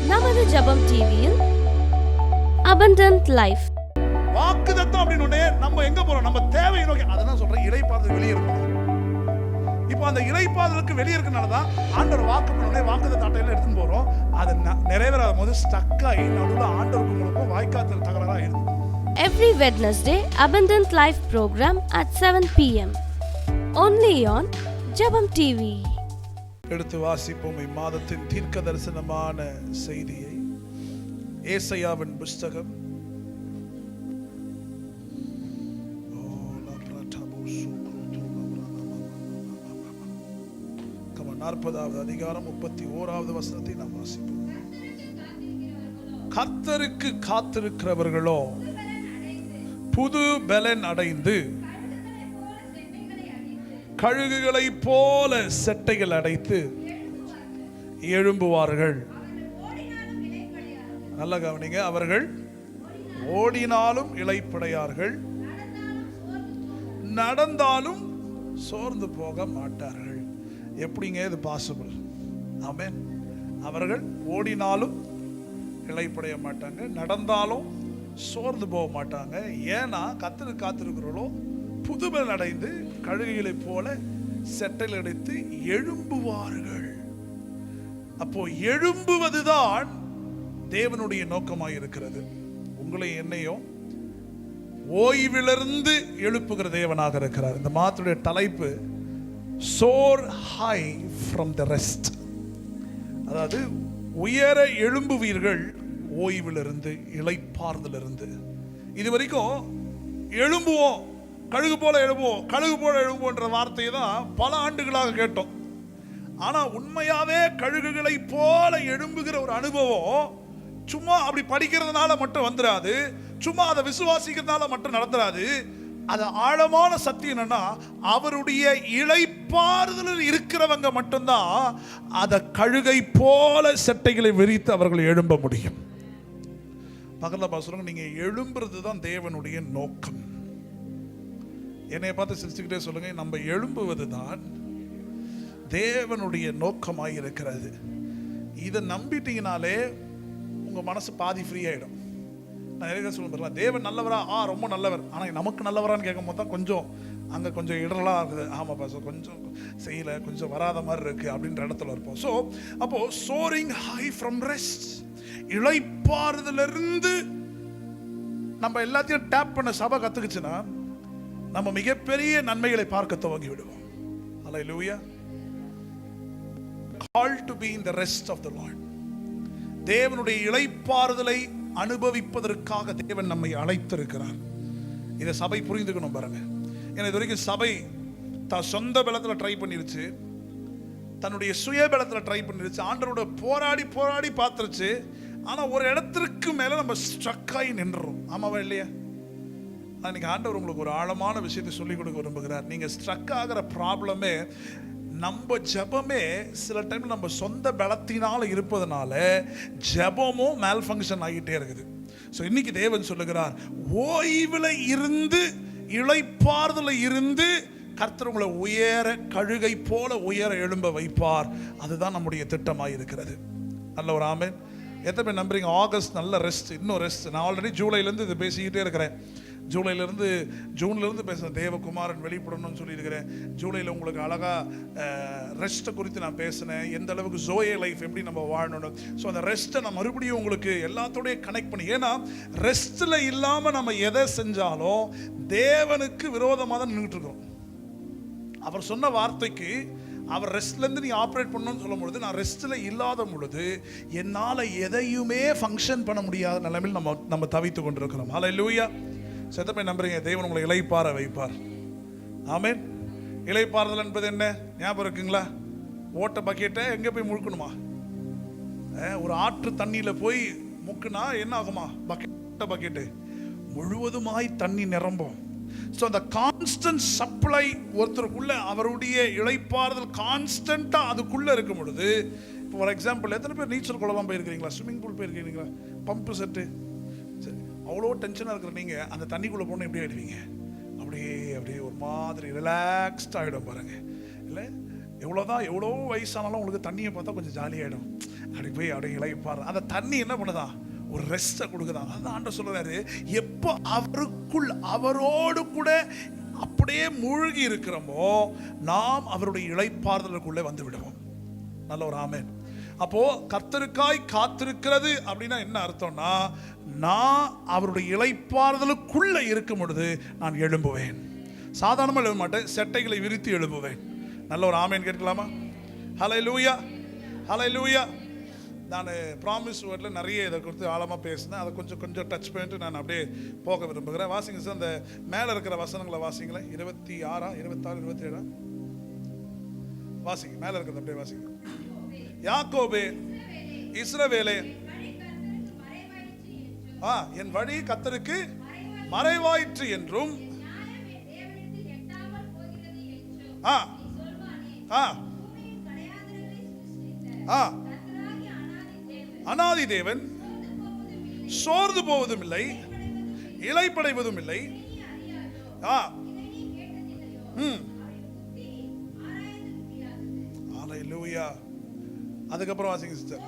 நமது ஜெபம் டிவியில் abundant life. வாக்குத்தத்தம் அப்படினே நம்ம எங்க போறோம்? நம்ம தேவையை நோக்கி. அதான் சொல்றேன், இளைப்பாறுதல் வெளியே இருக்கணும். இப்போ அந்த இளைப்பாறுதலுக்கு வெளியே இருக்கனால தான் ஆண்டவர் வாக்கு பண்ணனே வாக்குத்தத்த அட்டையில எடுத்துட்டு போறோம். அது நிறைவேறாத போது ஸ்டக் ஆகி நடுவுல ஆண்டவருக்கு உங்களுக்கு வாய்க்காத்தல் தகராறா இருக்கு. Every Wednesday, Abundant Life program at 7 p.m. Only on Jabam TV. எடுத்து வாசிப்போம் இம்மாதத்தின் தீர்க்க தரிசனமான செய்தியை. ஏசாயாவின் புஸ்தகம் 40வது அதிகாரம் 31வது வசனத்தை நாம் வாசிப்போம். கர்த்தருக்கு காத்திருக்கிறவர்களோ புது பலன் அடைந்து கழுகுகளைப் போல செட்டைகள் அடைத்து எழும்புவார்கள். நல்ல கவனிங்க, அவர்கள் ஓடினாலும் இளைப்படையார்கள், நடந்தாலும் சோர்ந்து போக மாட்டார்கள். எப்படிங்க இது பாசிபிள்? ஆமென். அவர்கள் ஓடினாலும் இளைப்படைய மாட்டாங்க, நடந்தாலும் சோர்ந்து போக மாட்டாங்க. ஏன்னா கர்த்தருக்கு காத்திருக்கிறவர்களோ புதுபலன் அடைந்து கழுகுகளைப் போல செட்டைகள் அடைத்து எழும்புவார்கள். அப்போ எழும்புவதுதான் தேவனுடைய நோக்கமாக இருக்கிறது. உங்களை என்னையும் ஓய்விலிருந்து எழுப்புகிற தேவனாக இருக்கிறார். இந்த மாதத்துடைய தலைப்பு soar high from the rest. அதாவது உயர எழும்புவீர்கள் ஓய்விலிருந்து, இளைப்பாறுதலிருந்து. இது வரைக்கும் எழும்புவோம், கழுகு போல எழும்புவோம், கழுகு போல எழும்புவோன்ற வார்த்தையை தான் பல ஆண்டுகளாக கேட்டோம். ஆனா உண்மையாவே கழுகுகளை போல எழும்புகிற ஒரு அனுபவம் சும்மா அப்படி படிக்கிறதுனால மட்டும் வந்துடாது, சும்மா அதை விசுவாசிக்கிறதுனால மட்டும் நடந்துடாது. அது ஆழமான சத்தியம் என்னன்னா, அவருடைய இளைப்பாறுதலில் இருக்கிறவங்க மட்டும்தான் அதை கழுகை போல செட்டைகளை விரித்து அவர்கள் எழும்ப முடியும். பக்கத்துல பாசுறவங்க, நீங்க எழும்புறது தான் தேவனுடைய நோக்கம். என்னை பார்த்து சிரிச்சுக்கிட்டே சொல்லுங்க, நம்ம எழும்புவது தான் தேவனுடைய நோக்கமாக இருக்கிறது. இதை நம்பிட்டீங்கனாலே உங்க மனசு பாதி ஃப்ரீ ஆயிடும். நான் நிறைய சொல்ல தேவன் நல்லவரா? ரொம்ப நல்லவர். ஆனால் நமக்கு நல்லவரான்னு கேட்கும் போது தான் கொஞ்சம் அங்கே கொஞ்சம் இடரலாக இருக்குது. ஆமாப்பா, ஸோ கொஞ்சம் செய்யலை, கொஞ்சம் வராத மாதிரி இருக்குது அப்படின்ற இடத்துல இருப்போம். ஸோ அப்போது சோரிங் ஹை ஃப்ரம் ரெஸ்ட், இளைப்பாறுதலிருந்து நம்ம எல்லாத்தையும் டேப் பண்ண சபை கற்றுக்குச்சுன்னா நம்ம மிகப்பெரிய நன்மைகளை பார்க்க துவங்கி விடுவோம். அல்லேலூயா. Called to be in the rest of the Lord. தேவனுடைய இளைப்பாறுதலை அனுபவிப்பதற்காக தேவன் நம்மை அழைத்திருக்கிறார். இதை சபை புரிந்துக்கணும் பாருங்க. ஏன்னா இது வரைக்கும் சபை சொந்த பலத்தில் ட்ரை பண்ணிருச்சு, தன்னுடைய சுய பலத்தில் ட்ரை பண்ணிருச்சு, ஆண்டவரோட போராடி போராடி பார்த்துருச்சு. ஆனால் ஒரு இடத்திற்கு மேலே நம்ம ஸ்ட்ரக் ஆகி நின்றோம். ஆமாவா இல்லையா? இன்னைக்கு ஆண்டவர் உங்களுக்கு ஒரு ஆழமான விஷயத்தை சொல்லிக் கொடுக்க விரும்புகிறார். நீங்கள் ஸ்ட்ரக் ஆகிற ப்ராப்ளமே நம்ம ஜெபமே சில டைம் நம்ம சொந்த பலத்தினால இருப்பதனால ஜெபமும் மேல் ஃபங்க்ஷன் ஆகிட்டே இருக்குது. ஸோ இன்னைக்கு தேவன் சொல்லுகிறார், ஓய்வில் இருந்து இளைப்பாறுதல இருந்து கர்த்தர் உங்களை உயர கழுகை போல உயர எழும்ப வைப்பார். அதுதான் நம்முடைய திட்டமாக இருக்கிறது. நல்ல ஒரு ஆமென். எத்தனை பேர் நம்புறீங்க? ஆகஸ்ட் நல்ல ரெஸ்ட், இன்னும் ரெஸ்ட். நான் ஆல்ரெடி ஜூலைலேருந்து இது பேசிக்கிட்டே இருக்கிறேன். ஜூன்லேருந்து பேசுகிறேன். தேவகுமாரன் வெளிப்படணும்னு சொல்லியிருக்கிறேன். ஜூலையில் உங்களுக்கு அழகாக ரெஸ்ட்டை குறித்து நான் பேசினேன். எந்த அளவுக்கு ஜோயே லைஃப் எப்படி நம்ம வாழணும். ஸோ அந்த ரெஸ்ட்டை நான் மறுபடியும் உங்களுக்கு எல்லாத்தோடய கனெக்ட் பண்ணி, ஏன்னா ரெஸ்ட்டில் இல்லாமல் நம்ம எதை செஞ்சாலும் தேவனுக்கு விரோதமாக தான் நின்றுட்டு இருக்கிறோம். அவர் சொன்ன வார்த்தைக்கு அவர் ரெஸ்ட்லேருந்து நீ ஆப்ரேட் பண்ணணும்னு சொல்லும் பொழுது, நான் ரெஸ்ட்டில் இல்லாத பொழுது என்னால் எதையுமே ஃபங்க்ஷன் பண்ண முடியாத நிலைமையில் நம்ம தவித்து கொண்டிருக்கிறோம். ஹல்லேலூயா. செத்த போய் நம்புறீங்க, தேவன் உங்களை இளைப்பாற வைப்பார். ஆமென். இளைப்பாறுதல் என்பது என்ன ஞாபகம் இருக்குங்களா? ஓட்ட பக்கெட்டை எங்கே போய் முழுக்கணுமா? ஒரு ஆற்று தண்ணியில் போய் முக்குனா என்ன ஆகுமா? பக்கெட்டு முழுவதுமாய் தண்ணி நிரம்பும். ஸோ அந்த கான்ஸ்டன்ட் சப்ளை ஒருத்தருக்குள்ள, அவருடைய இளைப்பாறுதல் கான்ஸ்டண்ட்டாக அதுக்குள்ளே இருக்கும் பொழுது, இப்போ ஃபார் எக்ஸாம்பிள் எத்தனை பேர் நீச்சல் குளம்லாம் போயிருக்கிறீங்களா? ஸ்விம்மிங் பூல் போயிருக்கிறீங்களா? Pump set. சரி, அவ்வளோ டென்ஷனாக இருக்கிற நீங்கள் அந்த தண்ணிக்குள்ளே போனால் எப்படி ஆகிடுவீங்க? அப்படியே ஒரு மாதிரி ரிலாக்ஸ்ட் ஆகிடும் பாருங்க. இல்லை எவ்வளோ வயசானாலும் உங்களுக்கு தண்ணியை பார்த்தா கொஞ்சம் ஜாலியாகிடும். அப்படி போய் அப்படியே இளைப்பாரு. அந்த தண்ணி என்ன பண்ணுதா, ஒரு ரெஸ்ட்டை கொடுக்குதான். அதான் ஆண்டவர் சொல்றாரு, எப்போ அவருக்குள் அவரோடு கூட அப்படியே மூழ்கி இருக்கிறோமோ நாம் அவருடைய இளைப்பாறுதலுக்குள்ளே வந்து விடுவோம். நல்ல ஒரு ஆமென். அப்போ கர்த்தருக்காய் காத்திருக்கிறது அப்படின்னா என்ன அர்த்தம்னா, நான் அவருடைய இளைப்பாறுதலுக்குள்ள இருக்கும் பொழுது நான் எழும்புவேன். சாதாரணமாக எழுத மாட்டேன், செட்டைகளை விரித்து எழும்புவேன். நல்ல ஒரு ஆமென் கேட்கலாமா? ஹல்லேலூயா, ஹல்லேலூயா. நான் ப்ராமிஸ் வேர்டில் நிறைய இதை குறித்து ஆழமாக பேசினேன். அதை கொஞ்சம் டச் பண்ணிட்டு நான் அப்படியே போக விரும்புகிறேன். வாசிங்க சார், அந்த மேலே இருக்கிற வசனங்களை வாசிங்களேன். 26, 26, 27 வாசிங்க. மேலே இருக்கிறது அப்படியே வாசிங்க. யாக்கோபே, இஸ்ரவேலே, என் வழி கர்த்தருக்கு மறைவாயிற்று என்றும் அநாதி தேவன் சோர்ந்து போவதும் இல்லை, இளைப்படைவதும் இல்லை. ஹல்லேலூயா. அதுக்கப்புறம் வாசிங்க சிஸ்டர்.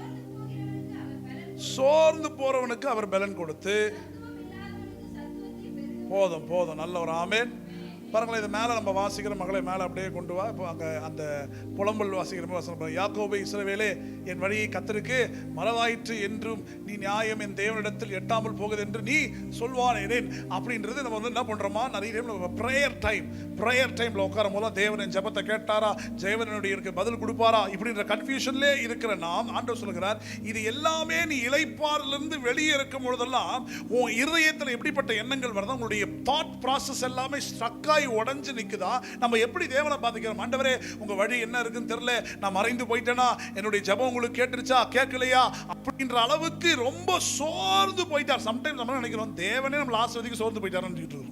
சோர்ந்து போறவனுக்கு அவர் பலன் கொடுத்து, போதும் போதும். நல்ல ஒரு ஆமென். பாருங்களேன், இது மேலே நம்ம வாசிக்கிற மகளை மேலே அப்படியே கொண்டு வா. இப்போ அங்கே அந்த புலம்பல் வாசிக்கிற வசனம், யாக்கோபே இஸ்ரவேலே, என் வழியை கர்த்தருக்கு மறவாயிற்று என்றும் நீ நியாயம் என் தேவனிடத்தில் எட்டாமல் போகுது என்று நீ சொல்வானேன். அப்படின்றது நம்ம வந்து என்ன பண்ணுறோமா, நிறைய டைம் நம்ம ப்ரேயர் டைமில் உட்காரும் போது தேவன் என் ஜெபத்தை கேட்டாரா, தேவனுடைய பதில் கொடுப்பாரா இப்படின்ற கன்ஃபியூஷன்லே இருக்கிற நாம், ஆண்டவர் சொல்கிறார், இது எல்லாமே நீ இளைப்பாறிலிருந்து வெளியே இருக்கும் பொழுதெல்லாம் உன் இருதயத்தில் எப்படிப்பட்ட எண்ணங்கள் வருதா, உங்களுடைய தாட் ப்ராசஸ் எல்லாமே ஸ்ட்ரக்காக உடைஞ்சு நிக்குதா. நம்ம எப்படி தேவனை பார்த்துக்கிறோம்? ஆண்டவரே, உங்க வழி என்ன இருக்குன்னு தெரியல, நான் மறைந்து போயிட்டேனா, என்னுடைய ஜெபம் உங்களுக்கு கேட்டுருச்சா கேட்கலையா அப்படின்ற அளவுக்கு ரொம்ப சோர்ந்து போயிட்டார். சம்டைம்ஸ் நம்ம நினைக்கிறோம் தேவனே நம்ம ஆசீர்வதிக்க சோர்ந்து போயிட்டாருன்னு.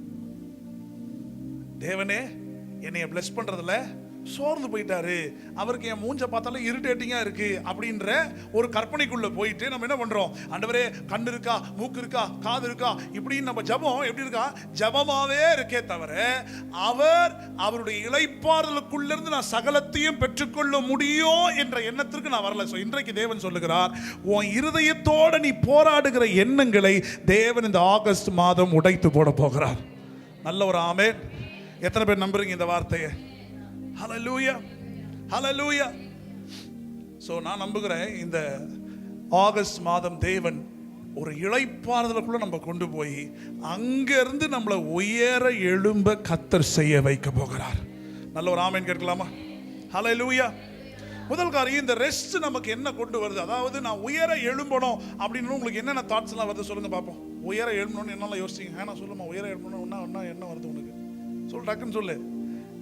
தேவனே என்னைய பிளஸ் பண்றதுல சோர்ந்து போயிட்டாரு, அவருக்கு என் மூஞ்ச பார்த்தாலும் இரிட்டேட்டிங்கா இருக்கு அப்படின்ற ஒரு கற்பனைக்குள்ள போயிட்டு நம்ம என்ன பண்றோம், ஆண்டவரே கண்ணு இருக்கா, மூக்கு இருக்கா, காது இருக்கா, இப்படின்னு நம்ம ஜெபம் எப்படி இருக்கா, ஜெபமாவே இருக்கே தவிர அவருடைய இளைப்பாறுதலுக்குள்ள இருந்து நான் சகலத்தையும் பெற்றுக்கொள்ள முடியும் என்ற எண்ணத்திற்கு நான் வரல. இன்றைக்கு தேவன் சொல்லுகிறார், உன் இருதயத்தோட நீ போராடுகிற எண்ணங்களை தேவன் இந்த ஆகஸ்ட் மாதம் உடைத்து போட போகிறார். நல்ல ஒரு ஆமென். எத்தனை பேர் நம்புறீங்க இந்த வார்த்தையை? ஹல்லேலூயா, ஹல்லேலூயா. ஸோ நான் நம்புகிறேன் இந்த ஆகஸ்ட் மாதம் தேவன் ஒரு இளைப்பாறுதலுக்குள்ள நம்ம கொண்டு போய் அங்கிருந்து நம்மளை உயர எழும்ப கர்த்தர் செய்ய வைக்க போகிறார். நல்ல ஒரு ஆமென் கேட்கலாமா? ஹல்லேலூயா. முதல் காரியம், இந்த ரெஸ்ட் நமக்கு என்ன கொண்டு வருது, அதாவது நான் உயர எழும்பணும் அப்படின்னு உங்களுக்கு என்னென்ன தாட்ஸ் எல்லாம் வருது சொல்லுங்க பார்ப்போம். உயர எழும்பணும்னு என்னெல்லாம் யோசிச்சிங்க? நான் சொல்லுமா, உயர எழும்பணும் என்ன வருது உனக்கு? சொல்லு, டக்குன்னு சொல்லு.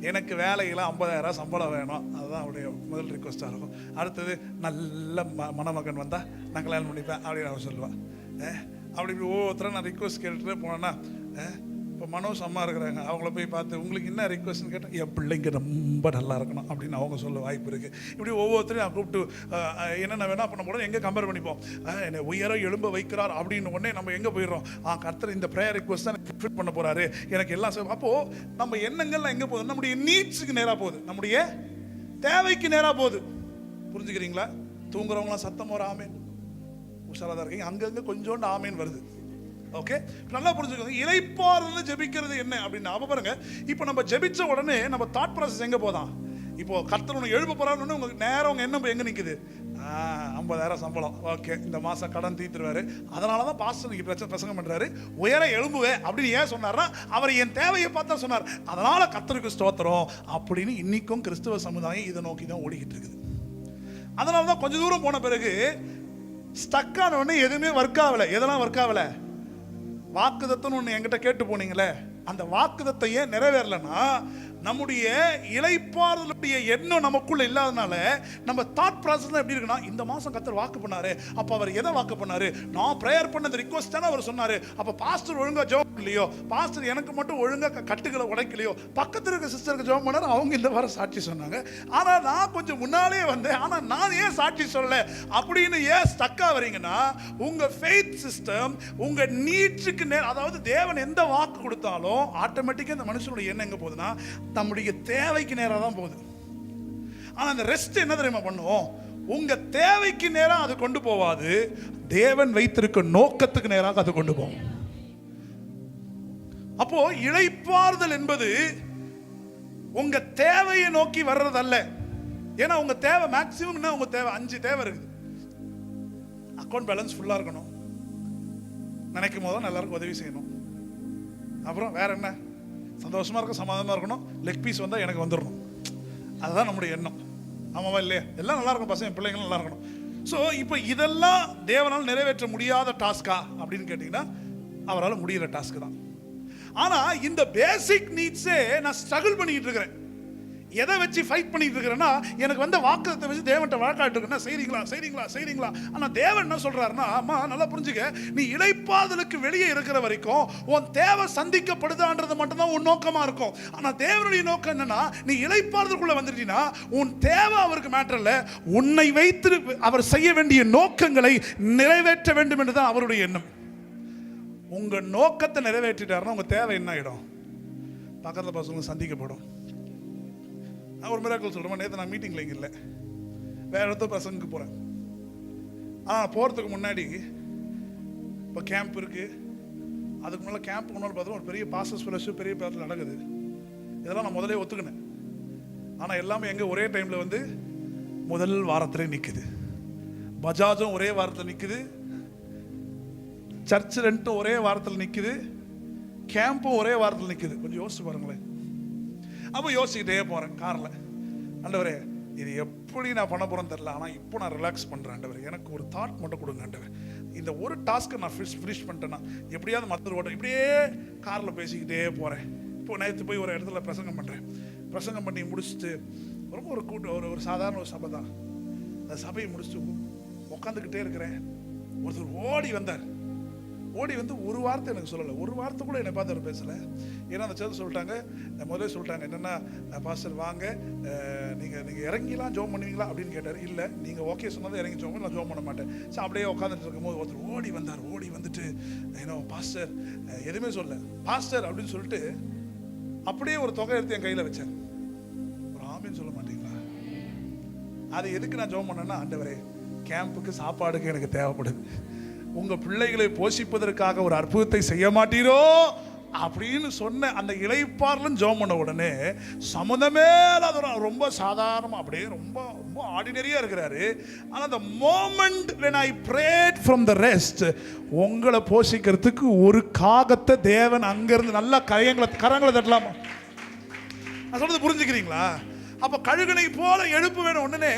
எனக்கு வேலையில் 50,000 சம்பளம் வேணும், அதுதான் அவருடைய முதல் ரிக்வஸ்டாக இருக்கும். அடுத்தது நல்ல மணமகன் வந்தால் நான் கல்யாணம் பண்ணிப்பேன் அப்படின்னு அவர் சொல்லுவாள். அப்படி ஒவ்வொருத்தரும் நான் ரிக்வஸ்ட் கேட்டுட்டு போனேன்னா, இப்போ மனோஜ் அம்மா இருக்கிறாங்க, அவங்கள போய் பார்த்து உங்களுக்கு என்ன ரிக்வஸ்ட்னு கேட்டால் என் பிள்ளைங்க ரொம்ப நல்லா இருக்கணும் அப்படின்னு அவங்க சொல்ல வாய்ப்பு இருக்குது. இப்படி ஒவ்வொருத்தரையும் நான் கூப்பிட்டு என்னென்ன வேணா பண்ண போகிறோம், எங்கே கம்பேர் பண்ணிப்போம். என்னை உயர எழும்ப வைக்கிறார் அப்படின்னு உடனே நம்ம எங்கே போயிடுறோம், கர்த்தர் இந்த ப்ரேயர் ரிக்வஸ்ட் தான் ஃபிட் பண்ண போகிறாரு, எனக்கு எல்லாம். அப்போது நம்ம எண்ணங்கள்லாம் எங்கே போகுது, நம்முடைய நீட்ஸுக்கு நேராக போகுது, நம்முடைய தேவைக்கு நேராக போகுது. புரிஞ்சுக்கிறீங்களா? தூங்குறவங்களாம் சத்தம் ஒரு ஆமேன், உஷாராக தான் இருக்கீங்க, அங்கங்கே கொஞ்சோண்டு ஆமேன் வருது. ஓகே, நல்லா புரிஞ்சுக்கோங்க. இளைப்பாறுதல் ஜெபிக்கிறது என்ன அப்படின்னு அப்ப பாருங்க, இப்போ நம்ம ஜெபிச்ச உடனே நம்ம தாட் ப்ராசஸ் எங்க போதான், இப்போ கர்த்தர் உனக்கு எழுப்ப போறாருன்னு உங்களுக்கு நேரம் உங்க எண்ணம் எங்க நிக்குது, 50,000 சம்பளம், ஓகே இந்த மாசம் கடன் தீர்த்துருவாரு, அதனாலதான் பாஸ்டர் இன்னைக்கு பிரசங்கம் பண்றாரு, உயர எழும்புவே அப்படின்னு ஏன் சொன்னார்னா அவர் என் தேவையை பார்த்தா சொன்னார், அதனால கர்த்தருக்கு ஸ்தோத்திரம் அப்படின்னு இன்னைக்கும் கிறிஸ்துவ சமுதாயம் இதை நோக்கி தான் ஓடிக்கிட்டு இருக்குது. அதனாலதான் கொஞ்ச தூரம் போன பிறகு ஸ்டக் ஆன உடனே எதுவுமே ஒர்க் ஆகல. எதெல்லாம் ஒர்க் ஆகல? வாக்குதத்தம் ஒன்று என்கிட்ட கேட்டு போனீங்களே, அந்த வாக்குதத்தை ஏன் நிறைவேறலன்னா நம்முடைய இளைப்பாறுதலுடைய எண்ணம் நமக்குள்ள இல்லாதனால நம்ம தாட் ப்ராசஸ் எப்படி இருக்குன்னா, இந்த மாசம் கர்த்தர் வாக்கு பண்ணாரு, அப்ப அவர் எதை வாக்கு பண்ணாரு, நான் பிரேயர் பண்ணது ரிக்வெஸ்ட் தானே அவர் சொன்னாரு, அப்ப பாஸ்டர் ஒழுங்கா ஜெபம் இல்லையோ, பாஸ்டர் எனக்கு மட்டும் ஒழுங்கா கட்டுகளை உடைக்கலையோ, பக்கத்தில் இருக்க சிஸ்டருக்கு ஜெபம் பண்ணாரு, அவங்க இந்த வாரம் சாட்சி சொன்னாங்க, ஆனா நான் கொஞ்சம் முன்னாலே வந்தேன், ஆனா நான் ஏன் சாட்சி சொல்லல அப்படின்னு ஏன் ஸ்டக்கா வரீங்கன்னா, உங்க ஃபெய்த் சிஸ்டம் உங்க நீட்ஸுக்கு அதாவது தேவன் எந்த வாக்கு கொடுத்தாலும் ஆட்டோமேட்டிக்கா இந்த மனுஷனுடைய எண்ணம் எங்க போகுதுன்னா நம்முடைய தேவைக்கு நேராக தான் போகுது. ஆனால் அந்த ரெஸ்ட் என்ன தெரியுமா பண்ணுவோம், உங்க தேவைக்கு நேராக அது கொண்டு போவாது, தேவன் வைத்திருக்க நோக்கத்துக்கு நேராக அது கொண்டு போகும். அப்போ இளைப்பாறுதல் என்பது உங்க தேவையை நோக்கி வர்றதல்ல. ஏன்னா உங்க தேவை மேக்சிமம், உங்க தேவை 5 தேவை இருக்குது. அக்கௌண்ட் பேலன்ஸ் ஃபுல்லா இருக்கணும், நினைக்கும் போது எல்லாருக்கும் உதவி செய்யணும், அப்புறம் வேற என்ன, சந்தோஷமா இருக்க, சமாதானமா இருக்கணும், லெக் பீஸ் வந்தா எனக்கு வந்துடணும். அதுதான் நம்முடைய எண்ணம். ஆமாவா இல்லையா? எல்லாம் நல்லா இருக்கும், பசங்க பிள்ளைங்களும் நல்லா இருக்கணும். ஸோ இப்போ இதெல்லாம் தேவனால் நிறைவேற்ற முடியாத டாஸ்கா அப்படின்னு கேட்டீங்கன்னா அவரால் முடிகிற டாஸ்க் தான். ஆனா இந்த பேசிக் நீட்ஸே நான் ஸ்ட்ரகிள் பண்ணிட்டு இருக்கிறேன். எதை வச்சு ஃபைட் பண்ணிட்டு இருக்கிறேன்னா, எனக்கு வந்த வாக்குத்தத்தை வச்சு தேவன்ட்ட வழக்காட்டு இருக்கேன், செய்றீங்களா செய்றீங்களா செய்றீங்களா. ஆனா தேவன் என்ன சொல்றாருன்னா, அம்மா நல்லா புரிஞ்சுக்க, நீ இளைப்பாறுதலுக்கு வெளியே இருக்கிற வரைக்கும் உன் தேவை சந்திக்கப்படுதான்றது மட்டும்தான் உன் நோக்கமா இருக்கும். ஆனா தேவனுடைய நோக்கம் என்னன்னா, நீ இளைப்பாறுதலுக்குள்ள வந்துட்டீங்கன்னா உன் தேவை அவருக்கு மேட்டர் இல்ல, உன்னை வைத்து அவர் செய்ய வேண்டிய நோக்கங்களை நிறைவேற்ற வேண்டும் என்றுதான் அவருடைய எண்ணம். உங்க நோக்கத்தை நிறைவேற்றிட்டாருன்னா உங்க தேவை என்ன ஆயிடும்? பக்கத்துல பசங்க சந்திக்கப்படும். நான் ஒரு மிராக்கிள் சொல்கிறேன். நேற்று நான் மீட்டிங்கில் இங்கே இல்லை, வேறு இடத்துல பசங்களுக்கு போகிறேன். போகிறதுக்கு முன்னாடி இப்போ கேம்ப் இருக்குது. அதுக்கு முன்னால் கேம்ப் முன்னால் பார்த்தோம் ஒரு பெரிய பாசஸ் ஃபிளஷு பெரிய பேரில் நடக்குது. இதெல்லாம் நான் முதலே ஒத்துக்கினேன். ஆனால் எல்லாமே எங்கே ஒரே டைமில் வந்து முதல் வாரத்திலே நிற்குது. பஜாஜும் ஒரே வாரத்தில் நிற்குது, சர்ச் ரெண்ட்டும் ஒரே வாரத்தில் நிற்குது, கேம்பும் ஒரே வாரத்தில் நிற்குது. கொஞ்சம் யோசிச்சு பாருங்களேன். அப்போ யோசிக்கிட்டே போகிறேன் காரில், ஆண்டவரே இது எப்படி நான் பண்ண போகிறேன்னு தெரில, ஆனால் இப்போ நான் ரிலாக்ஸ் பண்ணுறேன் ஆண்டவரே, எனக்கு ஒரு தாட் மட்டும் கொடுங்க ஆண்டவரே, இந்த ஒரு டாஸ்க்கை நான் ஃபினிஷ் பண்ணிட்டேன்னா எப்படியாவது மற்ற ஓட்டம். இப்படியே காரில் பேசிக்கிட்டே போகிறேன். இப்போ நேற்று போய் ஒரு இடத்துல பிரசங்கம் பண்ணுறேன். பிரசங்கம் பண்ணி முடிச்சுட்டு ரொம்ப ஒரு சாதாரண ஒரு சபை தான். அந்த சபையை முடிச்சுட்டு உட்காந்துக்கிட்டே இருக்கிறேன். ஒருத்தர் ஓடி வந்து ஒரு வார்த்தை எனக்கு சொல்லலை, ஒரு வார்த்தை கூட என்னை பார்த்து அவர் பேசலை. ஏன்னா அந்த சேர்த்து சொல்லிட்டாங்க, முதலே சொல்லிட்டாங்க என்னென்னா, பாஸ்டர் வாங்க நீங்கள் இறங்கிலாம் ஜோம் பண்ணுவீங்களா அப்படின்னு கேட்டார். இல்லை நீங்கள் ஓகே சொன்னதை இறங்கி ஜோம் நான் ஜோம் பண்ண மாட்டேன். ஸோ அப்படியே உட்காந்துட்டு இருக்கும்போது ஒருத்தர் ஓடி வந்துட்டு ஏன்னோ பாஸ்டர் எதுவுமே சொல்ல, பாஸ்டர் அப்படின்னு சொல்லிட்டு அப்படியே ஒரு தொகை எடுத்து என் கையில் வச்சேன். ஒரு ஆமின்னு சொல்ல மாட்டீங்களா? அது எதுக்கு நான் ஜோம் பண்ணேன்னா, ஆண்டவரே கேம்புக்கு சாப்பாடுக்கு எனக்கு தேவைப்படுது, உங்க பிள்ளைகளை போஷிப்பதற்காக ஒரு அற்புதத்தை செய்ய மாட்டீரோ அப்படின்னு சொன்ன அந்த இளைப்பாறுதலும் ஜெபம் பண்ண உடனே சம்மந்தமே இல்லாத ரொம்ப சாதாரணமா அப்படியே ரொம்ப ரொம்ப ஆர்டினரியா இருக்கிறாரு. ஆனால் அந்த moment when I prayed from the rest, உங்களை போஷிக்கிறதுக்கு ஒரு காகத்தை தேவன் அங்கிருந்து நல்லா கரங்களை தட்டலாமா? நான் சொல்றது புரிஞ்சுக்கிறீங்களா? அப்ப கழுகனை போல எழுப்பு வேணும். உடனே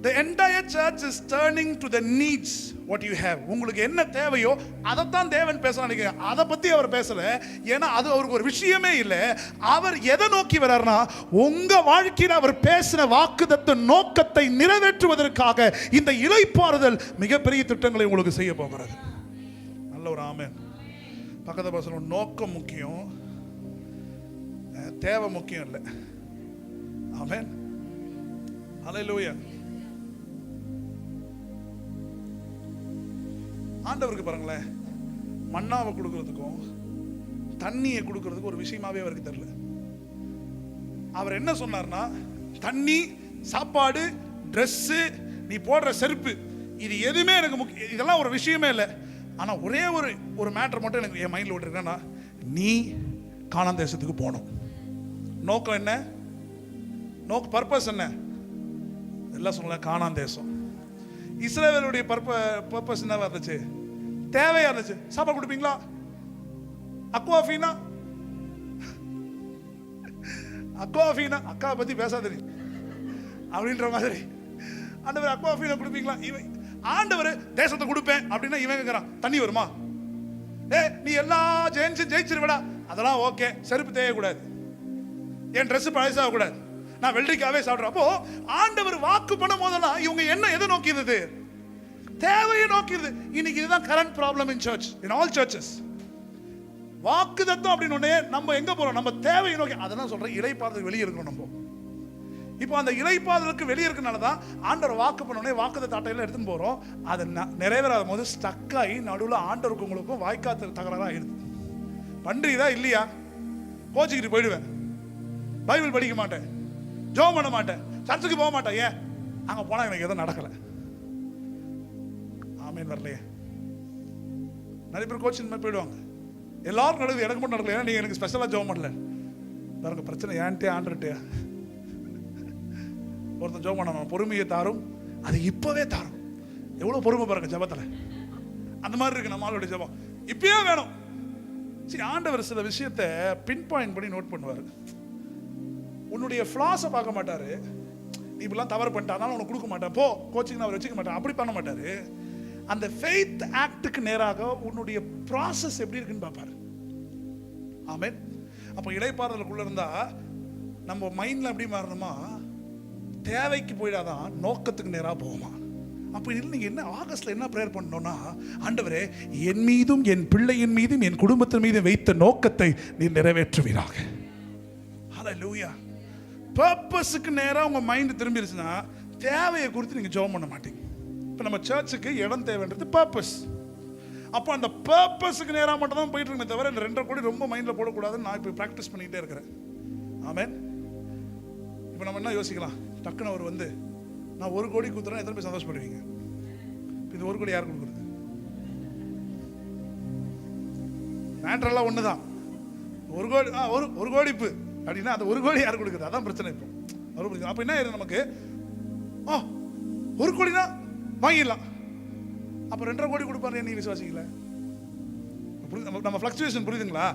the entire church is turning to the needs what you have. உங்களுக்கு என்ன தேவையோ அதைத்தான் தேவன் பேச நினைக்கிறேன். அதை பத்தி அவர் பேசல, ஏன்னா அது அவருக்கு ஒரு விஷயமே இல்லை. அவர் எதை நோக்கி வர்றாருன்னா, உங்க வாழ்க்கையில் அவர் பேசின வாக்குத்தத்த நோக்கத்தை நிறைவேற்றுவதற்காக இந்த இளைப்பாறுதல் மிகப்பெரிய திட்டங்களை உங்களுக்கு செய்ய போகிறது. நல்ல ஒரு ஆமென். பக்கத்து பசங்க நோக்கம் முக்கியம், தேவை முக்கியம் இல்லை. ஆமென். ஹல்லேலூயா. ஆண்டவருக்கு பாருங்களேன், மன்னாவை கொடுக்கறதுக்கும் தண்ணியை கொடுக்கறதுக்கும் ஒரு விஷயமாவே அவருக்கு தெரியல. அவர் என்ன சொன்னார்னா, தண்ணி, சாப்பாடு, ட்ரெஸ்ஸு, நீ போடுற செருப்பு, இது எதுவுமே எனக்கு முக்கியம், இதெல்லாம் ஒரு விஷயமே இல்லை. ஆனால் ஒரே ஒரு மேட்டர் மட்டும் எனக்கு என் மைண்டில் விட்டுருக்கேன்னா, நீ கானான் தேசத்துக்கு போகணும். நோக்கம் என்ன? பர்பஸ் என்ன? எல்லாம் சொல்லல, கானான் தேசம். இஸ்ரவேலுடைய பர்பஸ் என்னவா இருந்துச்சு? தேவையா இருந்துச்சு. சாப்பாடு கொடுப்பீங்களா? அக்வாஃபீனா அக்காவை பத்தி பேசாதீ அப்படின்ற மாதிரி. ஆண்டவர் அக்வாஃபீனா கொடுப்பீங்களா? ஆண்டவர் தேசத்தை கொடுப்பேன் அப்படின்னா இவன் கேட்கிறான், தண்ணி வருமா? நீ எல்லா ஜெயிச்சிருவடா, அதெல்லாம் ஓகே. செருப்பு தேவைக்கூடாது, என் ட்ரெஸ் பழசாக கூடாது, நான் வெள்ளரிக்காவே சாப்பிட்றேன். அப்போ ஆண்டவர் வாக்கு பண்ணும் போதெல்லாம் இவங்க என்ன எதை நோக்கியது? தேவையை நோக்கியது. இன்னைக்கு இதுதான் current problem in church, in all churches. வாக்கு தத்துவம் அப்படின்னு நம்ம எங்க போறோம்? நம்ம தேவையை நோக்கி. அதெல்லாம் சொல்றேன், இளைப்பாறுதல் வெளியே இருக்கணும். நம்ம இப்போ அந்த இளைப்பாறுதலுக்கு வெளியே இருக்கனால தான் ஆண்டவர் வாக்கு பண்ணோடனே வாக்கு தாட்டையெல்லாம் எடுத்துன்னு போறோம். அது நிறைவேறாத போது ஸ்டக் ஆகி நடுவில் ஆண்டவருக்கு உங்களுக்கும் வாய்க்காத்து தகராறாக ஆயிடுது. பண்றீதா இல்லையா? கோச்சிக்கிட்டு போயிடுவேன், பைபிள் படிக்க மாட்டேன், ஜெபம் பண்ண மாட்டேன், சர்ச்சுக்கு போக மாட்டேன். ஏன்? அங்க போனா எனக்கு எதுவும் நடக்கல. ஆமீன் வரலையே. நிறைய பேர் கோச்சிங் மாதிரி போயிடுவாங்க. எல்லாரும் நடக்குது, எனக்கு மட்டும் நடக்கல. ஏன்னா நீங்க எனக்கு ஸ்பெஷலா ஜெபம் பண்ணல. பாருங்க, பிரச்சனை ஏன்ட்டே ஆண்டுட்டே. ஒருத்தன் ஜெபம் பண்ணணும், பொறுமையை தாரும், அது இப்பவே தாரும். எவ்வளவு பொறுமை பாருங்க ஜெபத்துல. அந்த மாதிரி இருக்கு நம்ம ஆளுடைய ஜெபம். இப்பயே வேணும். சரி, ஆண்டவர் சில விஷயத்தை பின் பாயிண்ட் பண்ணி நோட் பண்ணுவார். உன்னுடைய ஃப்ளாஸை பார்க்க மாட்டாரு. நீ இப்படிலாம் தவறு பண்ணிட்டா அதனால உனக்கு கொடுக்க மாட்டேன், போ கோச்சிங் அவர் வச்சுக்க மாட்டேன், அப்படி பண்ண மாட்டாரு. அந்த ஃபெய்த் ஆக்டுக்கு நேராக உன்னுடைய ப்ராசஸ் எப்படி இருக்குன்னு பார்ப்பாரு. ஆமென். அப்போ இளைப்பாறுதலுக்குள்ள இருந்தா நம்ம மைண்ட்ல எப்படி மாறணுமா, தேவைக்கு போயிடாதான் நோக்கத்துக்கு நேராக போகுமா. அப்போ இதில் நீங்கள் என்ன ஆகஸ்ட்ல என்ன ப்ரேயர் பண்ணணும்னா, ஆண்டவரே என் மீதும் என் பிள்ளையின் மீதும் என் குடும்பத்தின் மீதும் வைத்த நோக்கத்தை நீ நிறைவேற்றுவீராக. ஹல்லேலூயா. பர்பஸுக்கு நேராக உங்கள் மைண்டு திரும்பிடுச்சுன்னா தேவையை குறித்து நீங்கள் ஜெபம் பண்ண மாட்டீங்க. இப்போ நம்ம சர்ச்சுக்கு இடம் தேவைன்றது பர்பஸ். அப்போ அந்த பர்பஸுக்கு நேராக மட்டும் தான் போயிட்டு இருக்கேன் தவிர 2.5 கோடி ரொம்ப மைண்டில் போடக்கூடாதுன்னு நான் இப்போ ப்ராக்டிஸ் பண்ணிகிட்டே இருக்கிறேன். ஆமென். இப்போ நம்ம என்ன யோசிக்கலாம், டக்குன்னு அவர் வந்து நான் 1 கோடி கொடுத்துறேன், எத்தனை பேர் சந்தோஷப்படுவீங்க? இது 1 கோடி யார் கொடுக்குறது? மேட்டரெல்லாம் ஒன்று தான். 1 கோடி ஒரு கோடிப்பு அப்படின்னா அந்த 1 கோடி யார் கொடுக்குறது? அதான் பிரச்சனை. இப்போ அப்போ என்ன ஆயிரும் நமக்கு, 1 கோடினா வாங்கிடலாம், அப்போ 2.5 கோடி கொடுப்பாரு. நீ விசுவாசிக்கல? நம்ம ஃப்ளக்சுவேஷன் புரியுதுங்களா?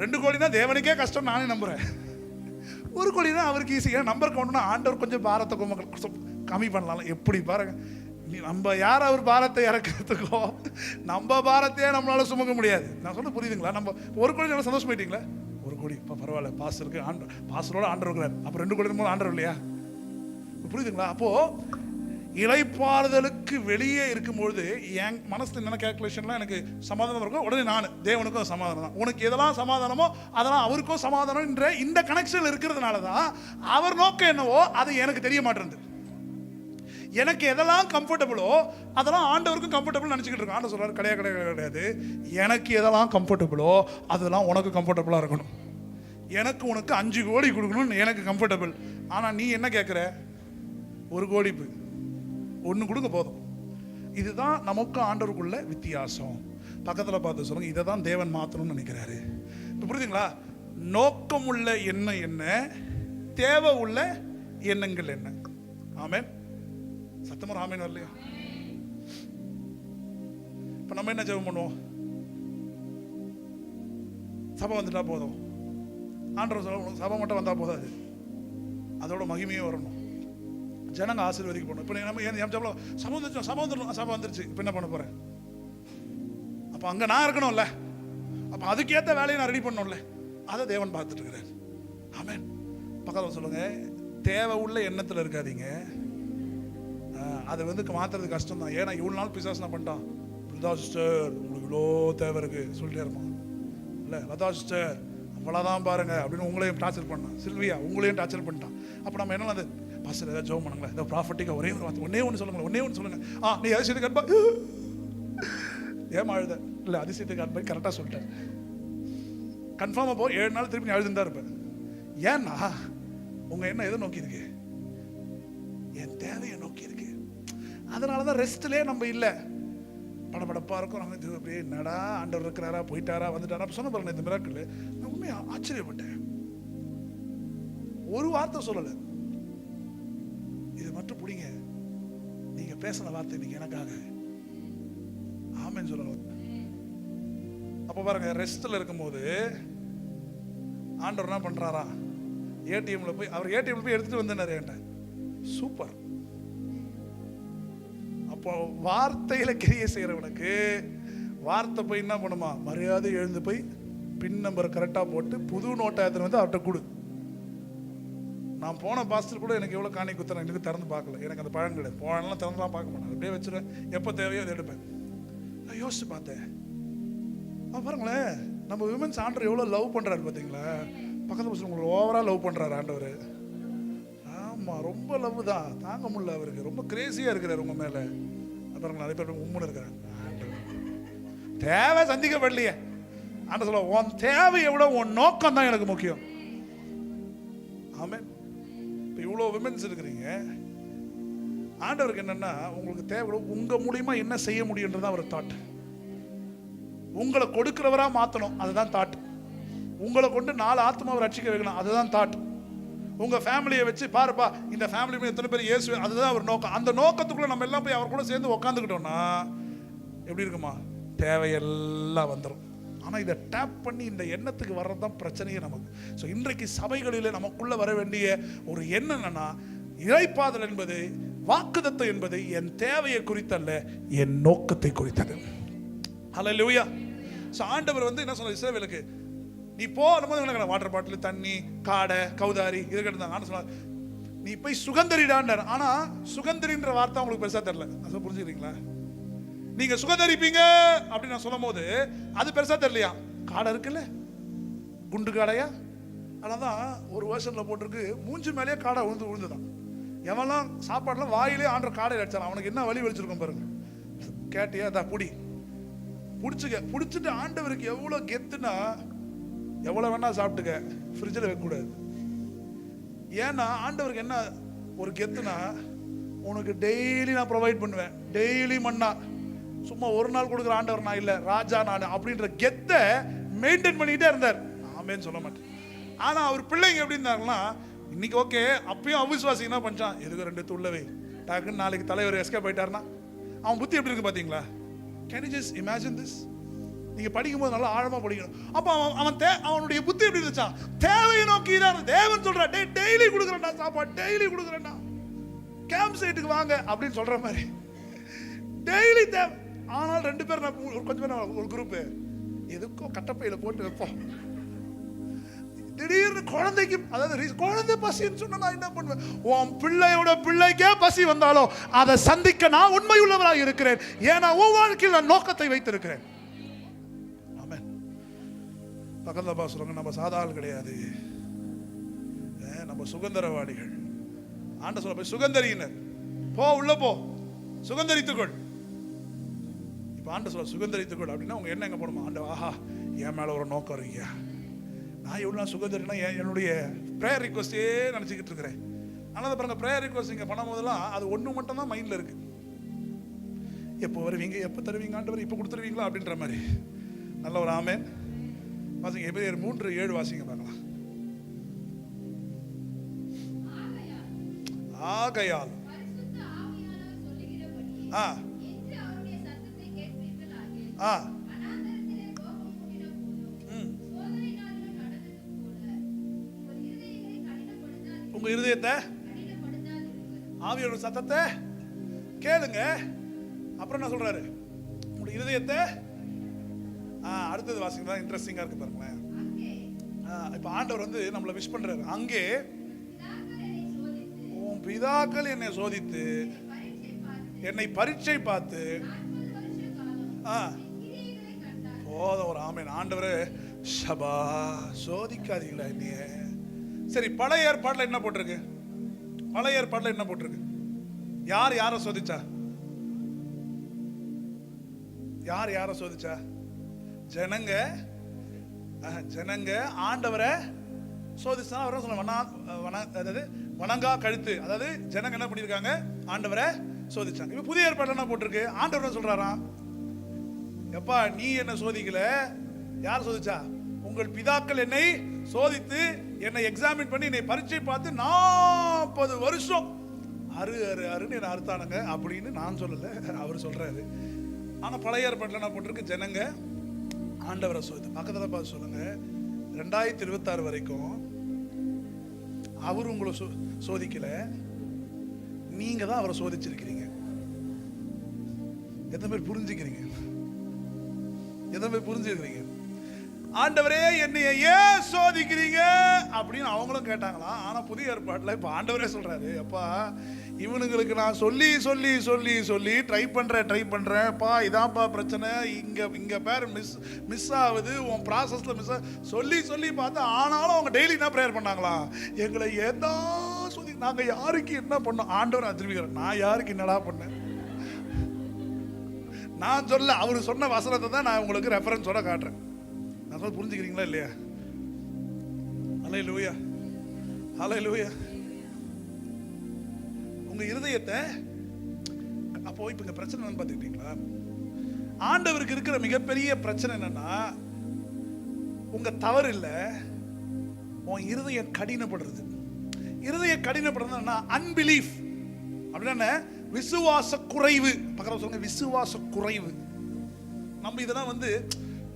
2 கோடினா தேவனுக்கே கஷ்டம், நானே நம்புறேன். 1 கோடினா அவருக்கு ஈஸியாக நம்பர் கவுண்ட்னா ஆண்டவர் கொஞ்சம் பாரத்தை கம்மி பண்ணலாம். எப்படி பாருங்க, நம்ம யார் அவர் பாரத்தை இறக்கிறதுக்கோ நம்ம பாரத்தையே நம்மளால சுமக்க முடியாது. நான் சொல்ல புரியுதுங்களா? நம்ம 1 கோடி நல்லா சந்தோஷம் போயிட்டீங்களா? 1 கோடி இப்போ பரவாயில்ல, பாஸ் இருக்கு, பாஸரோட ஆண்டர் இருக்கிறார். அப்போ 2 கோடி போது ஆண்டர் இல்லையா? புரியுதுங்களா? அப்போ இளைப்பாறுதலுக்கு வெளியே இருக்கும்பொழுது என் மனசுல என்ன கேல்குலேஷன்லாம் எனக்கு சமாதானம் இருக்கும். உடனே நான் தேவனுக்கும் சமாதானம் தான். உனக்கு எதெல்லாம் சமாதானமோ அதெல்லாம் அவருக்கும் சமாதானம் என்ற இந்த கனெக்ஷன் இருக்கிறதுனால தான் அவர் நோக்கம் என்னவோ அது எனக்கு தெரிய மாட்டேங்குது. எனக்கு எதெல்லாம் கம்ஃபர்டபுளோ அதெல்லாம் ஆண்டவருக்கும் கம்ஃபர்டபுள் நினச்சிக்கிட்டு இருக்கோம். ஆண்டவர் சொல்றாரு, கிடையாது. எனக்கு எதெல்லாம் கம்ஃபர்டபுளோ அதெல்லாம் உனக்கு கம்ஃபர்டபுளாக இருக்கணும். எனக்கு உனக்கு 5 கோடி கொடுக்கணும்னு எனக்கு கம்ஃபர்டபுள். ஆனால் நீ என்ன கேட்குற? 1 கோடி 1 கொடுங்க போதும். இதுதான் நமக்கு ஆண்டவருக்குள்ள வித்தியாசம். பக்கத்தில் பார்த்து சொல்லுங்க, இதை தான் தேவன் மாற்றணும்னு நினைக்கிறாரு. இப்போ புரியுதுங்களா? நோக்கம் உள்ள எண்ணம் என்ன, தேவை உள்ள எண்ணங்கள் என்ன. ஆமென். சத்தமா ஆமென் வரலையா? இப்போ நம்ம என்ன ஜெபம் பண்ணுவோம்? சபை வந்துட்டா போதும். ஆண்டவர் சொல்ல சபை மட்டும் வந்தால் போதாது, அதோட மகிமையும் வரணும், ஜனங்க ஆசீர்வதிக்கப்படணும். இப்போ நம்ம சபை வந்துருச்சு, இப்போ என்ன பண்ண போறேன்? அப்போ அங்கே நான் இருக்கணும்ல, அப்போ அதுக்கேற்ற வேலையை நான் ரெடி பண்ணணும்ல, அதை தேவன் பார்த்துட்டு இருக்கிறார். ஆமென். பக்கத்தில் சொல்லுங்க, தேவை உள்ள எண்ணத்தில் இருக்காதீங்க. அதை வந்து மாற்றுறது கஷ்டம் தான். ஏன்னா இவ்வளோ நாள் பிசாசு என்ன பண்ணிட்டான், லதா சிஸ்டர் உங்களுக்கு இவ்வளோ தேவை இருக்கு சொல்லிட்டே இருப்பான். இல்லை லதா சிஸ்டர் அவ்வளோதான் பாருங்க அப்படின்னு உங்களையும் டார்ச்சர் பண்ணான். சில்வியா உங்களையும் டார்ச்சர் பண்ணிட்டான். அப்போ நம்ம என்ன, அது பாஸ்டர் ஏதாவது ஜெபம் பண்ணுங்களேன், ஏதோ ப்ராஃபிட்டிக்காக ஒரே ஒரு வார்த்தை, ஒன்னே ஒன்று சொல்லுங்க. நீ அதிசயத்துக்கு அன்பா ஏன் அழுத? இல்லை அதிசயத்துக்கு அன்பை கரெக்டாக சொல்லிட்டேன். கன்ஃபார்மாக போ, 7 நாள் திருப்பி நீ அழுதுன்னு இருப்பேன். ஏன்னா உங்க என்ன எதை நோக்கி இருக்கு? என் தேவையை நோக்கி இருக்கு. அதனால தான் ரெஸ்ட்லேயே நம்ம இல்லை, படப்படப்பாக இருக்கும். நாங்கள் அப்படியே என்னடா ஆண்டவர் இருக்கிறாரா, போயிட்டாரா, வந்துட்டாரா சொன்ன பாருங்க. இந்த மிராக்கிள் நான் உண்மையாக ஆச்சரியப்பட்டேன். ஒரு வார்த்தை சொல்லலை, இது மட்டும் பிடிங்க, நீங்க பேசின வார்த்தை இன்னைக்கு எனக்காக. ஆமென் சொல்லுங்க. அப்போ பாருங்க, ரெஸ்ட்ல இருக்கும்போது ஆண்டவர் என்ன பண்றாரா, ஏடிஎம்ல போய் அவர் ஏடிஎம்ல போய் எடுத்துட்டு வந்தாரு என்கிட்ட. சூப்பர். அப்போ வார்த்தையில கிரியை செய்யறவனுக்கு வார்த்தை போய் என்ன பண்ணுமா, மரியாதை எழுந்து போய் பின் நம்பர் கரெக்டாக போட்டு புது நோட்டை எடுத்துட்டு வந்து அவர்கிட்ட கொடு. நான் போன பாஸ்டர் கூட எனக்கு எவ்வளோ காணி குத்துறேன் எனக்கு திறந்து பார்க்கல. எனக்கு அந்த பழம் கிடையாது. போனாலும் திறந்துலாம் பார்க்க மாட்டேன், அப்படியே வச்சுருவேன். எப்போ தேவையோ அதை எடுப்பேன். நான் யோசிச்சு பார்த்தேன், பாருங்களேன், நம்ம விமன்ஸ் ஆண்டவர் எவ்வளோ லவ் பண்ணுறாரு பார்த்தீங்களா? பக்கத்து பசங்க உங்களை ஓவராக லவ் பண்ணுறாரு ஆண்டவர். ஆமாம், ரொம்ப லவ் தான், தாங்க முடியல அவருக்கு. ரொம்ப கிரேசியாக இருக்கிறார் உங்கள் மேலே. அப்புறம் நிறைய பேர் உண்மைன்னு இருக்கிறாங்க. தேவை சந்திக்கப்படலையே ஆண்ட சொல்ல, உன் தேவையை விட உன் நோக்கம் தான் எனக்கு முக்கியம். ஆமென். இப்போ இவ்வளோ விமென்ஸ் இருக்கிறீங்க, ஆண்டவருக்கு என்னன்னா, உங்களுக்கு தேவை உங்க மூலியமா என்ன செய்ய முடியும்ன்றது அவர் தாட். உங்களை கொடுக்கிறவரா மாத்தணும், அதுதான் தாட். உங்களை கொண்டு 4 ஆத்மாவை ரட்சிக்க வைக்கணும், அதுதான் தாட். உங்க ஃபேமிலியை வச்சு பாருப்பா, இந்த ஃபேமிலி எத்தனை பேர் இயேசு, அதுதான் அவர் நோக்கம். அந்த நோக்கத்துக்குள்ள நம்ம எல்லாம் போய் அவர் கூட சேர்ந்து உட்காந்துக்கிட்டோம்னா எப்படி இருக்குமா? தேவையெல்லாம் வந்துடும். ஆனா இதை டேப் பண்ணி இந்த எண்ணத்துக்கு வர்றதுதான் பிரச்சனையே நமக்கு. ஸோ இன்றைக்கு சபைகளிலே நமக்குள்ள வர வேண்டிய ஒரு எண்ணம் என்னன்னா, இறைப்பாதல் என்பது, வாக்குத்தத்தம் என்பது என் தேவையை குறித்தல்ல, என் நோக்கத்தை குறித்தது. ஹல்லேலூயா. ஸோ ஆண்டவர் என்ன சொன்னார் இஸ்ரவேலுக்கு, நீ போகும்போது வாட்டர் பாட்டில், தண்ணி, காடை, கௌதாரி இது கிடந்தாங்க. ஆனால் சொன்னார் நீ போய் சுகந்தரிடான்றார். ஆனா சுகந்தரின்ற வார்த்தை உங்களுக்கு பெருசா தெரியல. அதை புரிஞ்சுக்கிறீங்களா? நீங்க சுகந்தரிப்பீங்க அப்படின்னு நான் சொல்லும் போது அது பெருசா தெரியலையா? காடை இருக்குல்ல, குண்டு காடையா, அதனால்தான் ஒரு வருஷத்துல போட்டிருக்கு, மூஞ்சி மேலேயே காடை விழுந்துதான். எவெல்லாம் சாப்பாடுலாம் வாயிலே ஆண்ட காடை அடிச்சான், அவனுக்கு என்ன வலி வலிச்சிருக்கும் பாருங்க. கேட்டியா? அதான் புடி புடிச்சுட்டு ஆண்டவருக்கு எவ்வளவு கெத்துனா, எவ்வளவு வேணா சாப்பிட்டுக்க, ஃப்ரிட்ஜில் வைக்கக்கூடாது. ஏன்னா ஆண்டவருக்கு என்ன ஒரு கெத்துனா, உனக்கு டெய்லி நான் ப்ரொவைட் பண்ணுவேன், டெய்லி மண்ணா, சும்மா ஒரு நாள் கொடுக்குற ஆண்டவர் நான் இல்லை, ராஜா நான் அப்படின்ற கெத்தை மெயின்டைன் பண்ணிக்கிட்டே இருந்தார். ஆமேன்னு சொல்ல மாட்டேன். ஆனா அவர் பிள்ளைங்க எப்படி இருந்தாங்கன்னா, இன்னைக்கு ஓகே, அப்பயும் அவிசுவாசி என்ன பண்ணான், எதுக்கு 2 துள்ளவே டக்குன்னு நாளைக்கு தலைவர் எஸ்கேப் போயிட்டாருன்னா அவன் புத்தி எப்படி இருக்கு பாத்தீங்களா? Can you just imagine this? நீங்க படிக்கும் போது நல்லா ஆழமா படிக்கணும். அப்ப அவனுடைய புத்தி எப்படி இருந்துச்சா? தேவையை நோக்கி தான். தேவன் சொல்றா, டெய்லி கொடுக்குறேன்டா சாப்பாடு, டெய்லி கொடுக்குறேன்டா, கேம்ப் சைட்டுக்கு வாங்க அப்படின்னு சொல்ற மாதிரி டெய்லி தேவை. ஆனால் 2 பேர் கொஞ்சம் பேர் ஒரு குரூப் எதுக்கோ கட்டப்பையில போட்டு வைப்போம். திடீர்னு குழந்தைக்கு, அதாவது குழந்தை பசின்னு சொன்னா நான் என்ன பண்ணுவேன்? உன் பிள்ளையோட பிள்ளைக்கே பசி வந்தாலும் அதை சந்திக்க நான் உண்மை உள்ளவராக இருக்கிறேன். ஏன்னா உன் வாழ்க்கையில் நான் நோக்கத்தை வைத்திருக்கிறேன். ஆமென். பக்கத்துல சொல்லுங்க, நம்ம சாதாரண கிடையாது, நம்ம சுகந்தரவாடிகள். ஆண்ட சொல்ல போய் சுகந்தரியினர் போ, உள்ள போ, சுகந்தரித்துக்கொள். இப்ப ஆண்ட சொல்ல சுகந்தரித்துக்கொள் அப்படின்னா உங்க என்ன எங்க போகணுமா? ஆண்ட, ஆஹா என் மேல ஒரு நோக்கம் இருக்கியா, நான் எவ்வளோ சுகந்தரினா என்னுடைய ப்ரேயர் ரிக்வஸ்டே நினச்சிக்கிட்டு இருக்கிறேன். ஆனால் பாருங்க, ப்ரேயர் ரிக்வஸ்ட் இங்கே பண்ணும் போதெல்லாம் அது ஒன்று மட்டும் தான் மைண்டில் இருக்கு. எப்போ வருவீங்க, எப்போ தருவீங்க ஆண்டவர், இப்போ கொடுத்துருவீங்களா அப்படின்ற மாதிரி. நல்ல ஒரு ஆமேன். வாசிங்க எபிரேயர் 3:7 வாசிங்க பார்க்கலாம். ஆகையால் உங்க இருதயத்தை, ஆவியோட சத்தத்தை கேளுங்க. அப்புறம் என்ன சொல்றாரு? உங்க இருதயத்தை, அடுத்தது வாசிங்க தான் இன்ட்ரெஸ்டிங்கா இருக்கு பாருங்களேன். இப்ப ஆண்டவர் நம்மளை விஷ் பண்றாரு. அங்கே உன் பிதாக்கள் என்னை சோதித்து, என்னை பரீட்சை பார்த்து, போதும் ஒரு ஆமேன். ஆண்டவரே ஷபா, சோதிக்காதீங்களா என்னைய. சரி, பழைய ஏற்பாடுல என்ன போட்டிருக்கு? பழைய ஏற்பாடுல என்ன போட்டிருக்கு? யார் யாரை சோதிச்சா? யார் யாரை சோதிச்சா? ஜனங்க ஆண்டவரை சோதிச்சா. அவரை சொல்ல அதாவது வணங்கா கழுத்து, அதாவது ஜனங்க என்ன பண்ணிருக்காங்க? ஆண்டவரை சோதிச்சாங்க. இப்ப புதிய ஏற்பாடுல என்ன போட்டிருக்கு? ஆண்டவர் சொல்றாராம், எப்பா நீ என்ன சோதிக்கல, யார் சோதிச்சா? உங்கள் பிதாக்கள் என்னை சோதித்து, என்னை எக்ஸாமின் பண்ணி, என்னை பரீட்சை பார்த்து 40 வருஷம் அருன்னு என்ன அறுத்தானுங்க அப்படின்னு நான் சொல்லல, அவர் சொல்றாரு. ஆனா பழைய ஏற்பாட்டில் என்ன போட்டிருக்கு? ஜனங்க ஆண்டவரை சோதித்து. பக்கத்துல பார்த்து சொல்லுங்க, 2026 வரைக்கும் அவர் உங்களை சோதிக்கல, நீங்க தான் அவரை சோதிச்சிருக்கிறீங்க. எத்தனை பேர் புரிஞ்சுக்கிறீங்க? எத்தனை பேர் புரிஞ்சுக்கிறீங்க? ஆண்டவரே என்னைய ஏன் சோதிக்கிறீங்க அப்படின்னு அவங்களும் கேட்டாங்களாம். ஆனா புதிய ஏற்பாட்டில் இப்ப ஆண்டவரே சொல்றாரு, அப்பா இவனுங்களுக்கு நான் சொல்லி சொல்லி சொல்லி சொல்லி ட்ரை பண்றேன்ப்பா, இதான்ப்பா பிரச்சனை, இங்க பேர் மிஸ் ஆகுது, உன் ப்ராசஸ்ல மிஸ் சொல்லி சொல்லி பார்த்தா, ஆனாலும் அவங்க டெய்லி என்ன ப்ரேயர் பண்ணாங்களா? எங்களை ஏதா சொல்லி நாங்க யாருக்கு என்ன பண்ணோம்? ஆண்டவர் அதிர்விக்கிறேன், நான் யாருக்கு என்னடா பண்ணேன்? நான் சொல்ல, அவரு சொன்ன வசனத்தை தான் நான் உங்களுக்கு ரெஃபரன்ஸோட காட்டுறேன். நான் சொல்ல புரிஞ்சுக்கிறீங்களா இல்லையா? ஹல்லேலூயா, ஹல்லேலூயா. உங்க இருதயத்தை அப்போ இப்போ இங்க பிரச்சனை என்னன்னு பார்த்துக்கிட்டீங்களா? ஆண்டவருக்கு இருக்கிற மிகப்பெரிய பிரச்சனை என்னன்னா, உங்க தவறு இல்லை, உன் இருதயம் கடினப்படுறது. இருதயம் கடினப்படுறதுன்னா அன்பிலீஃப் அப்படின்னா விசுவாச குறைவு. பக்கத்துல சொல்லுங்க, விசுவாச குறைவு. நம்ம இதெல்லாம் வந்து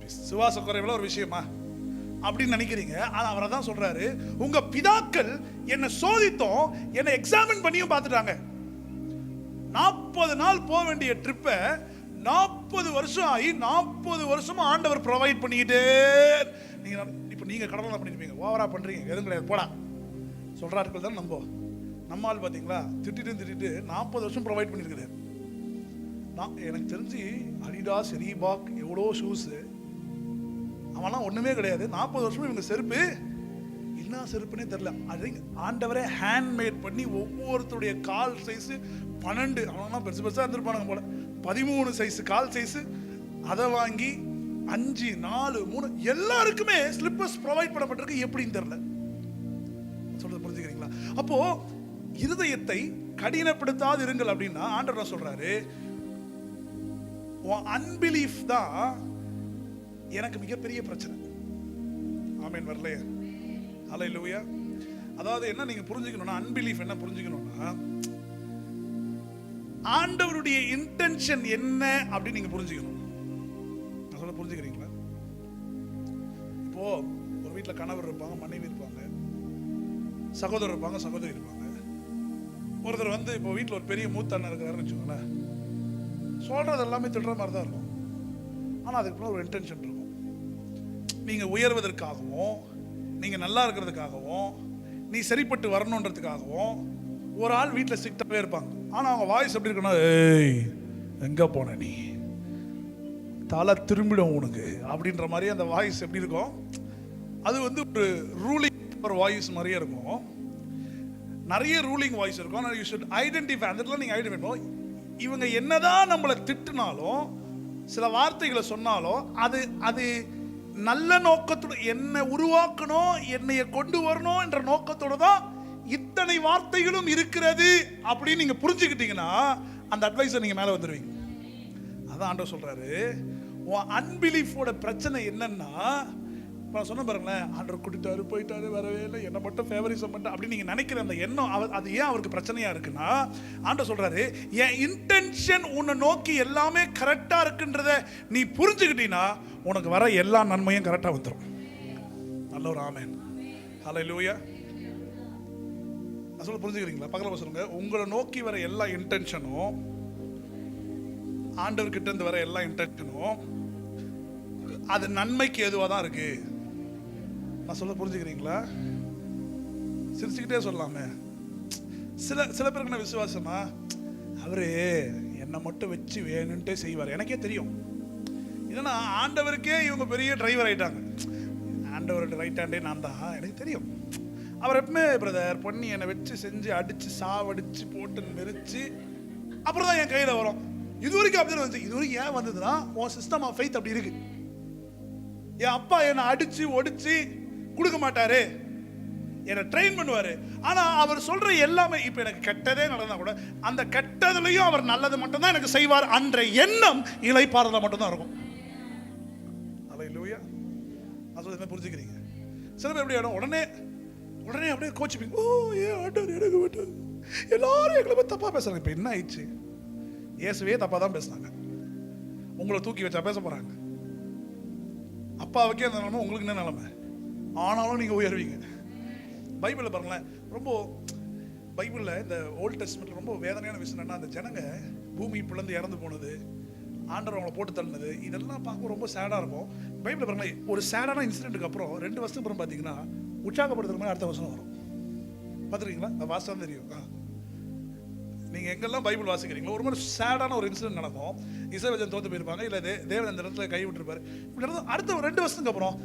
விசுவாச குறைவுல ஒரு விஷயமா அப்படின்னு நினைக்கிறீங்க. ஆனா அவரை தான் சொல்றாரு, உங்க பிதாக்கள் என்னை சோதித்தோம், என்னை எக்ஸாமின் பண்ணியும் பார்த்துட்டாங்க. 40 நாள் போக வேண்டிய ட்ரிப்பை 40 வருஷம் ஆகி 40 வருஷமா ஆண்டவர் ப்ரொவைட் பண்ணிக்கிட்டே. நீங்க இப்போ நீங்க கடவுளா பண்ணிருப்பீங்க, ஓவரா பண்றீங்க, எதுவும் கிடையாது போடா சொல்றார்கள் தான். நம்ம ஆள் பார்த்தீங்களா, திட்டிட்டு 40 வருஷம் ப்ரொவைட் பண்ணியிருக்கிறார். எனக்கு தெரிஞ்சு அடிடாஸ், ரீபாக் எவ்வளோ ஷூஸு, அவன்லாம் ஒன்றுமே கிடையாது. 40 வருஷமும் இவங்க செருப்பு என்ன செருப்புனே தெரில. அது ஆண்டவரே ஹேண்ட்மேட் பண்ணி ஒவ்வொருத்தருடைய கால் சைஸு 12, அவனெல்லாம் பெருசு பெருசாக இருந்திருப்பானுங்க போல, 13 சைஸு கால் சைஸு, அதை வாங்கி 5, 4, 3 எல்லாருக்குமே ஸ்லிப்பர்ஸ் ப்ரொவைட் பண்ணப்பட்டிருக்கு. எப்படின்னு தெரில. சொல்றது புரிஞ்சுக்கிறீங்களா? அப்போ இருதயத்தை கடினப்படுத்தாது இருங்கள் அப்படின்னா ஆண்டவர் சொல்றாரு, அன்பிலீஃப் தான் எனக்கு மிகப்பெரிய பிரச்சனை. ஆமென். வரலையா? ஹல்லேலூயா. அதாவது என்ன நீங்க புரிஞ்சுக்கணும்னா, அன்பிலீஃப் என்ன புரிஞ்சுக்கணும்னா, ஆண்டவருடைய இன்டென்ஷன் என்ன அப்படின்னு நீங்க புரிஞ்சுக்கணும். நான் சொல்ல புரிஞ்சுக்கிறீங்களா? இப்போ ஒரு வீட்டில் கணவர் இருப்பாங்க, மனைவி இருப்பாங்க, சகோதரர் இருப்பாங்க, சகோதரி இருப்பாங்க. ஒருத்தர் வந்து இப்போ வீட்டில் ஒரு பெரிய மூத்த அண்ணன் இருக்கிறாருன்னு வச்சுக்கோங்களேன், சொல்றது எல்லாமே திட்டுற மாதிரி தான் இருக்கும். ஆனால் அதுக்கு ஒரு இன்டென்ஷன் இருக்கும். நீங்கள் உயர்வதற்காகவும், நீங்கள் நல்லா இருக்கிறதுக்காகவும், நீ சரிப்பட்டு வரணுன்றதுக்காகவும் ஒரு ஆள் வீட்டில் ஸ்ட்ரிக்டாகவே இருப்பாங்க. ஆனால் அவங்க வாய்ஸ் எப்படி இருக்குன்னா, ஏய் எங்கே போன நீ, தலை திரும்பிடும் உனக்கு அப்படின்ற மாதிரி அந்த வாய்ஸ் எப்படி இருக்கும். அது வந்து ஒரு ரூலிங் வாய்ஸ் மாதிரியே இருக்கும். நிறைய ரூலிங் வாய்ஸ் இருக்கும். ஆனால் யூ ஷுட் ஐடென்டிஃபை. அந்த இடத்துல நீங்கள் ஐடென்டிஃபை பண்ணணும். இவங்க என்னதான் நம்மளை திட்டினாலும், சில வார்த்தைகளை சொன்னாலும், அது நல்ல நோக்கத்தோட என்னை உருவாக்கணும், என்னைய கொண்டு வரணும் என்ற நோக்கத்தோட தான் இத்தனை வார்த்தைகளும் இருக்கிறது அப்படின்னு நீங்க புரிஞ்சுக்கிட்டீங்கன்னா அந்த அட்வைஸை நீங்க மேல வந்துடுவீங்க. அதான் ஆண்டவர் சொல்றாரு, உன் அன்பிலீஃபோட பிரச்சனை என்னன்னா, நான் சொன்ன பாருங்களேன், ஆண்டவர் கூட்டிட்டாரு போயிட்டாரு, வரவே இல்லை, என்ன மட்டும் ஃபேவரிசம் பண்ணிட்டு அப்படின்னு நீங்க நினைக்கிற அந்த எண்ணம், அது ஏன் அவருக்கு பிரச்சனையா இருக்குன்னா, ஆண்டவர் சொல்றாரு, என் இன்டென்ஷன் உன்னை நோக்கி எல்லாமே கரெக்டா இருக்குன்றத நீ புரிஞ்சுக்கிட்டீங்கன்னா உனக்கு வர எல்லா நன்மையும் கரெக்டா வந்துடும். நல்ல ஒரு ஆமென். ஹல்லேலூயா. நான் சொல்ல புரிஞ்சுக்கிறீங்களா? பக்கத்துல சொல்லுங்க, உங்களை நோக்கி வர எல்லா இன்டென்ஷனும், ஆண்டவர் கிட்ட இருந்து வர எல்லா இன்டென்ஷனும் அது நன்மைக்கு எதுவாக தான் இருக்கு. நான் சொல்ல புரிஞ்சுக்கிறீங்களா? சிரிச்சுக்கிட்டே சொல்லலாமே. சில பேருக்கு என்ன விசுவாசமா, அவரு என்னை மட்டும் வச்சு வேணும்ட்டே செய்வார். எனக்கே தெரியும். இல்லைன்னா ஆண்டவருக்கே இவங்க பெரிய டிரைவர் ஆயிட்டாங்க. ஆண்டவரோட ரைட் ஹேண்டே நான் தான், எனக்கு தெரியும். அவர் எப்பவுமே பிரதர் பண்ணி என்னை வச்சு செஞ்சு அடிச்சு சாவடிச்சு போட்டு மெரிச்சு அப்புறம் தான் என் கையில் வரும். இது வரைக்கும் அப்படி வந்துச்சு. இது வரைக்கும் ஏன் வந்ததுன்னா, உன் சிஸ்டம் ஆஃப் ஃபெய்த் அப்படி இருக்கு. என் அப்பா என்னை அடிச்சு ஒடிச்சு கொடுக்க மாட்டாரு, என்னை ட்ரெயின் பண்ணுவாரு. ஆனா அவர் சொல்ற எல்லாமே, இப்ப எனக்கு கெட்டதே நடந்தா கூட அந்த கெட்டதுலயும் அவர் நல்லது மட்டும் தான் எனக்கு செய்வார் அன்ற எண்ணம் இளைப்பாறுதலா மட்டும் தான் இருக்கும். ஹல்லேலூயா. நான் சொல்றது புரிஞ்சுக்கிறீங்க? சில பேர் எப்படி ஆடும், உடனே அப்படியே கோச்சிப்பீங்க. ஓ ஏன் ஆண்டவர் எனக்கு விட்டாரு, எல்லாரும் எங்களை பத்தி தப்பா பேசுறாங்க. இப்ப என்ன ஆயிடுச்சு? இயேசுவே தப்பா தான் பேசுனாங்க, உங்களை தூக்கி வச்சா பேச போறாங்க. அப்பாவுக்கே அந்த நிலைமை, உங்களுக்கு என்ன நிலைமை? ஆனாலும் நீங்க உயர்வீங்க. பைபிளில் பாருங்களேன், ரொம்ப பைபிளில் இந்த ஓல்ட் டெஸ்ட்மெண்ட்ல ரொம்ப வேதனையான விஷயம் என்னன்னா, அந்த ஜனங்க பூமி பிளந்து இறந்து போனது, ஆண்டவர் அவங்களை போட்டு தள்ளினது, இதெல்லாம் பார்க்க ரொம்ப சேடாக இருக்கும். பைபிளில் பாருங்களேன், ஒரு சேடான இன்சிடென்ட்டுக்கு அப்புறம் 2 வருஷத்துக்கு அப்புறம் பார்த்தீங்கன்னா உற்சாகப்படுத்துற மாதிரி அடுத்த வருஷம் வரும். பார்த்துருக்கீங்களா? வாசம் தான் தெரியும். நீங்கள் எங்கெல்லாம் பைபிள் வாசிக்கிறீங்களோ ஒரு மாதிரி சேடான ஒரு இன்சிடென்ட் நடக்கும். இசைவஜன் தோத்து போயிருப்பாங்க, இல்லை தேவன் அந்த இடத்துல கை விட்டுருப்பாரு. இப்படி அடுத்த 2 வருஷத்துக்கு அப்புறம்